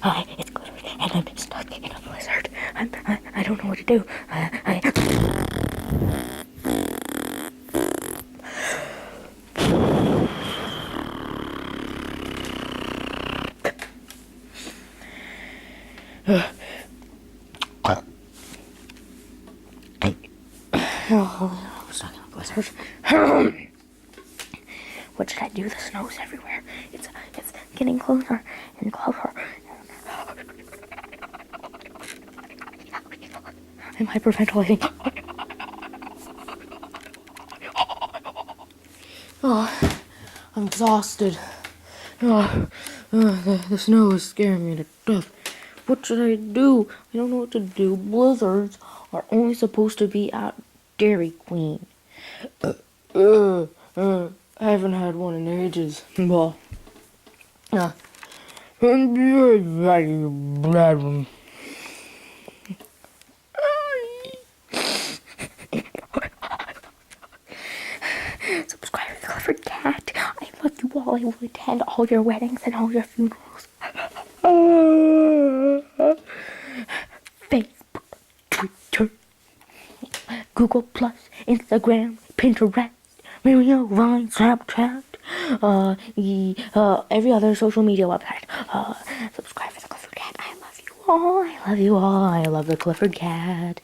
Hi, it's Clifford, and I'm stuck in a blizzard. I don't know what to do. I'm stuck in a blizzard. What should I do? The snow's everywhere. It's getting closer and closer. I'm hyperventilating. Oh, I'm exhausted. The snow is scaring me to death. What should I do? I don't know what to do. Blizzards are only supposed to be at Dairy Queen. I haven't had one in ages. Well, subscribe to the Clifford Cat. I love you all. I will attend all your weddings and all your funerals. Facebook, Twitter, Google Plus, Instagram, Pinterest, Mario, Vine, Snapchat, every other social media website. Subscribe to the Clifford Cat. I love you all. I love you all. I love the Clifford Cat.